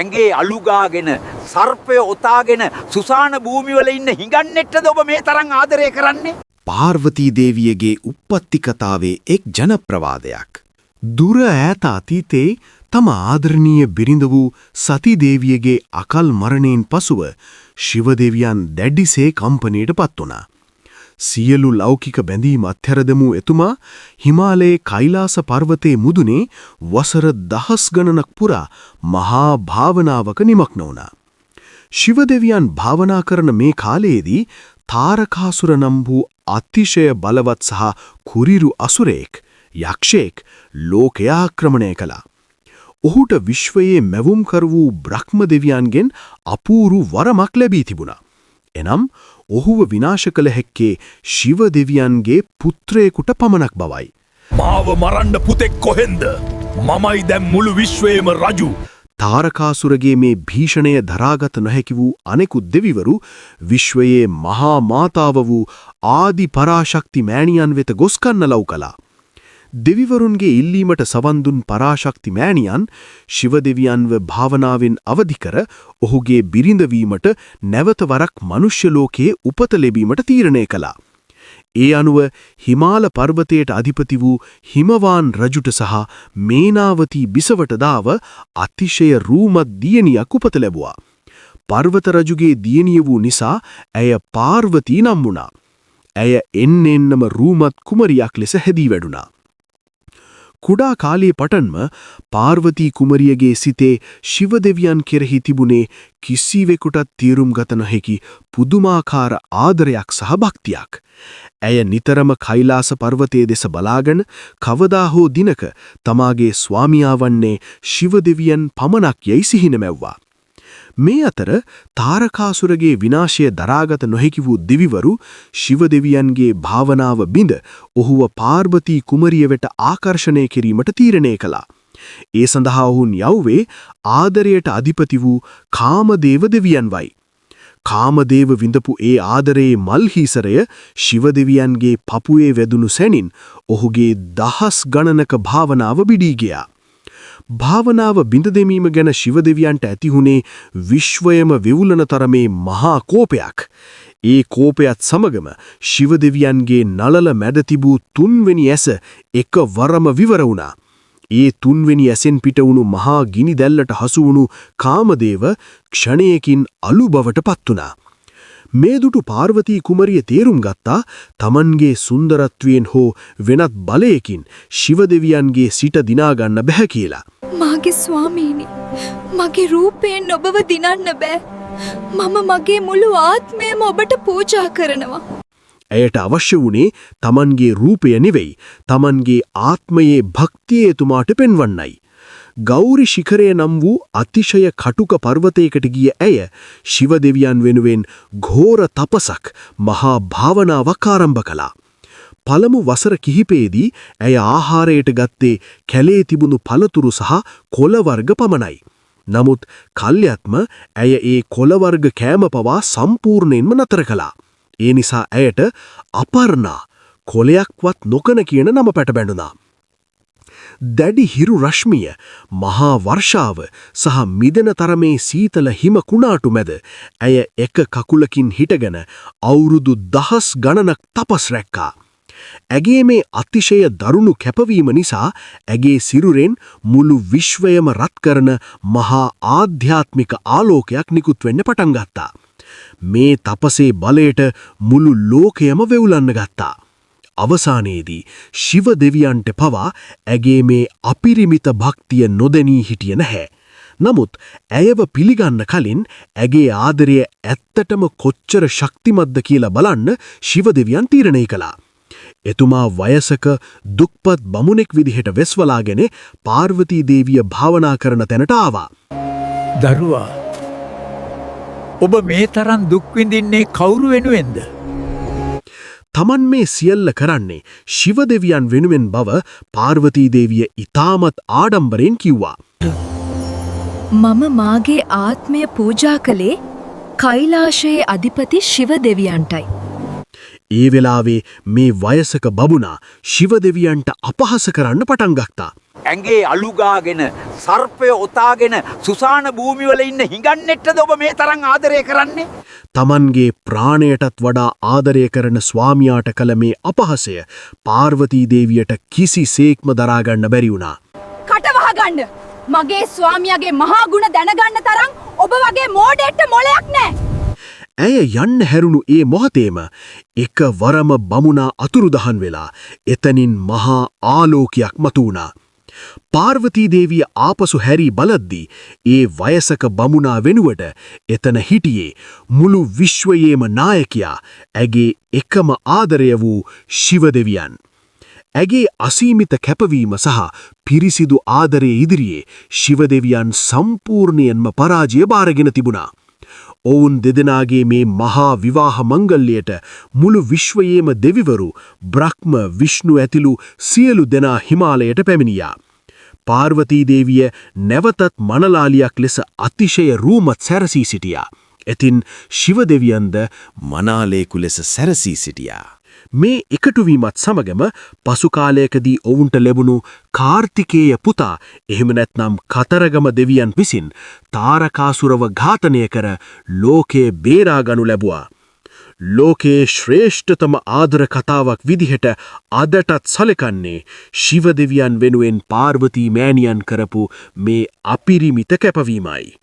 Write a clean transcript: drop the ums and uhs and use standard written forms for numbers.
ඇඟේ අලු ගාගෙන සර්පය ඔතාගෙන සුසාන භූමිවල ඉන්න හිඟන්නෙට්ටද ඔබ මේ තරම් ආදරය කරන්නේ? පාර්වතී දේවියගේ උප්පත්ති කතාවේ එක් ජනප්‍රවාදයක්. දුර ඈත අතීතේ තම ආදරණීය බිරිඳ වූ සති දේවියගේ අකල් මරණයෙන් පසුව ශිව දෙවියන් දැඩිසේ කම්පනයට පත් වුණා. සියලු ලෞකික බැඳීම් අත්හැර දැමූ එතුමා හිමාලයේ කෛලාස පර්වතයේ මුදුනේ වසර දහස් ගණනක් පුරා මහා භාවනාවක නිමග්න වුණා. ශිව දෙවියන් භාවනා කරන මේ කාලයේදී තාරකාසුර නම් වූ අතිශය බලවත් සහ කුරිරු අසුරයෙක් යක්ෂයෙක් ලෝකය ආක්‍රමණය කළා. ඔහුට විශ්වයේ මැවුම් කර වූ බ්‍රහ්ම දෙවියන්ගෙන් අපූරු වරමක් ලැබී තිබුණා. එනම් ඔහුව විනාශ කළ හැක්කේ ශිව දෙවියන්ගේ පුත්‍රයෙකුට පමණක් බවයි. මාව මරන්න පුතෙක් කොහෙන්ද? මමයි දැන් මුළු විශ්වයේම රජු. තාරකාසුරගේ මේ භීෂණය දරාගත නොහැකි වූ අනෙකුත් දෙවිවරු විශ්වයේ මහා මාතාව වූ ආදි පරාශක්ති මෑණියන් වෙත ගොස් කන්නලව් කළා. දෙවිවරුන්ගේ ඉල්ලීමට සවන් දුන් පරාශක්ති මෑණියන් ශිව දෙවියන්ව භාවනාවෙන් අවදි කර ඔහුගේ බිරිඳ වීමට නැවත වරක් මනුෂ්‍ය ලෝකයේ උපත ලැබීමට තීරණය කළා. ඒ අනුව හිමාල පර්වතයට අධිපති වූ හිමවාන් රජුට සහ මේනාවතී බිසවට දාව අතිශය රූමත් දියණියක් උපත ලැබුවා. පර්වත රජුගේ දියණිය වූ නිසා ඇය පාර්වතී නම් වුණා. ඇය එන්නෙන්නම රූමත් කුමරියක් ලෙස හැදී වැඩුණා. කුඩා කාලයේ පටන්ම පාර්වතී කුමරියගේ සිතේ ශිව දෙවියන් කෙරෙහි තිබුණේ කිසිවෙකුටත් තීරුම් ගත නොහැකි පුදුමාකාර ආදරයක් සහ භක්තියක්. ඇය නිතරම කෛලාස පර්වතයේ දෙස බලාගෙන කවදා හෝ දිනක තමාගේ ස්වාමියා වන්නේ ශිව දෙවියන් පමණක් යයි සිහින මැව්වා. මේ අතර තාරකාසුරගේ විනාශය දරාගත නොහැකි වූ දෙවිවරු ශිව දෙවියන්ගේ භාවනාව බිඳ ඔහුව පාර්වතී කුමරිය වෙත ආකර්ෂණය කිරීමට තීරණය කළා. ඒ සඳහා ඔවුන් යවුවේ ආදරයට අධිපති වූ කාමදේව දෙවියන් වයි. කාමදේව විඳපු ඒ ආදරයේ මල්හිසරය ශිව දෙවියන්ගේ පපුවේ වැදුණු සැනින් ඔහුගේ දහස් ගණනක භාවනාව බිඩී ගියා. භාවනාව බිඳ දෙමීම ගැන ශිව දෙවියන්ට ඇතිහුනේ විශ්වයම විවුලන තරමේ මහා කෝපයක්. ඒ කෝපයත් සමගම ශිව දෙවියන්ගේ නළල මැද තිබූ තුන්වෙනි ඇස එකවරම විවර වුණා. ඒ තුන්වෙනි ඇසෙන් පිට වුණු මහා ගිනි දැල්ලට හසු වුණු කාමදේව ක්ෂණයකින් අලු බවට පත් වුණා. මේ දුටු පාර්වතී කුමරිය තේරුම් ගත්තා තමන්ගේ සුන්දරත්වයෙන් හෝ වෙනත් බලයකින් ශිව දෙවියන්ගේ සිට දිනා ගන්න බැහැ කියලා. මාගේ ස්වාමීනි, මගේ රූපයෙන් ඔබව දිනන්න බෑ. මම මගේ මුළු ආත්මයම ඔබට පූජා කරනවා. ඇයට අවශ්‍ය වුණේ තමන්ගේ රූපය නෙවෙයි, තමන්ගේ ආත්මයේ භක්තිය එතුමාට පෙන්වන්නයි. ගෞරි ශිඛරය නම් වූ අතිශය කටුක පර්වතයකට ගිය ඇය ශිව දෙවියන් වෙනුවෙන් ඝෝර තපසක් මහා භාවනාවක් ආරම්භ කළා. පළමු වසර කිහිපයේදී ඇය ආහාරයට ගත්තේ කැලේ තිබුණු පළතුරු සහ කොළ වර්ග පමණයි. නමුත් කල්යත්ම ඇය ඒ කොළ වර්ග කෑම පවා සම්පූර්ණයෙන්ම නතර කළා. ඒ නිසා ඇයට අපර්ණා කොළයක්වත් නොකන කියන නම පැටබැඳුණා. දැඩි හිරු රශ්මිය, මහා වර්ෂාව සහ මිදෙන තරමේ සීතල හිම කුණාටු මැද ඇය එක කකුලකින් හිටගෙන අවුරුදු දහස් ගණනක් තපස් රැක්කා. ඇගේ මේ අතිශය දරුණු කැපවීම නිසා ඇගේ සිරුරෙන් මුළු විශ්වයම රත් කරන මහා ආධ්‍යාත්මික ආලෝකයක් නිකුත් වෙන්න පටන් ගත්තා. මේ තපසේ බලයට මුළු ලෝකයම වෙවුලන්න ගත්තා. අවසානයේදී ශිව දෙවියන්ට පවා ඇගේ මේ අපිරිමිත භක්තිය නොදැනී හිටිය නැහැ. නමුත් ඇයව පිළිගන්න කලින් ඇගේ ආදරය ඇත්තටම කොච්චර ශක්තිමත්ද කියලා බලන්න ශිව දෙවියන් තීරණය කළා. එතුමා වයසක දුක්පත් බමුණෙක් විදිහට වෙස්වලාගෙන පාර්වතී දේවිය භාවනා කරන තැනට ආවා. දරුවා, ඔබ මේ තරම් දුක් විඳින්නේ කවුරු වෙනුවෙන්ද? තමන් මේ සියල්ල කරන්නේ ශිව දෙවියන් වෙනුවෙන් බව පාර්වතී දේවිය ඉතාමත් ආඩම්බරෙන් කිව්වා. මම මාගේ ආත්මය පූජා කළේ කෛලාශයේ අධිපති ශිව දෙවියන්ටයි. ඒ වෙලාවේ මේ වයසක බබුණා ශිව දෙවියන්ට අපහාස කරන්න පටන් ගත්තා. ඇඟේ අලුගාගෙන සර්පය ඔතාගෙන සුසාන භූමිවල ඉන්න හිඟන්නෙට්ටද ඔබ මේ තරම් ආදරය කරන්නේ? තමන්ගේ ප්‍රාණයටත් වඩා ආදරය කරන ස්වාමියාට කළ මේ අපහසය පාර්වතී දේවියට කිසිසේක්ම දරාගන්න බැරි වුණා. කට වහගන්න. මගේ ස්වාමියාගේ මහා ගුණ දැනගන්න තරම් ඔබ වගේ මෝඩෙක්ට මොලයක් නැහැ. ඇය යන්න හැරුණු ඒ මොහොතේම එක වරම බමුණා අතුරුදහන් වෙලා එතනින් මහා ආලෝකයක් මතු වුණා. පාර්වතී දේවිය ආපසු හැරී බලද්දී ඒ වයසක බමුණා වෙනුවට එතන හිටියේ මුළු විශ්වයේම නායකයා ඇගේ එකම ආදරය වූ ශිව දෙවියන්. ඇගේ අසීමිත කැපවීම සහ පිරිසිදු ආදරය ඉදිරියේ ශිව දෙවියන් සම්පූර්ණයෙන්ම පරාජය බාරගෙන තිබුණා. ඔවුන් දෙදෙනාගේ මේ මහා විවාහ මංගල්‍යයට මුළු විශ්වයේම දෙවිවරු බ්‍රහ්ම විෂ්ණු ඇතිලු සියලු දෙනා හිමාලයට පැමිණියා. පාර්වතී දේවිය නැවතත් මනලාලියක් ලෙස අතිශය රූමත් සැරසී සිටියා. එතින් ශිව දෙවියන්ද මනාලේකු ලෙස සැරසී සිටියා. මේ එකටුවීමත් සමගම පසු කාලයකදී ඔවුන්ට ලැබුණු කාර්තිකේය පුතා එහෙම නැත්නම් කතරගම දෙවියන් විසින් තාරකාසුරව ඝාතනය කර ලෝකයේ බේරාගනු ලැබුවා. ලෝකයේ ශ්‍රේෂ්ඨතම ආදර කතාවක් විදිහට අදටත් සැලකන්නේ ශිව දෙවියන් වෙනුවෙන් පාර්වතී මෑණියන් කරපු මේ අපිරිමිත කැපවීමයි.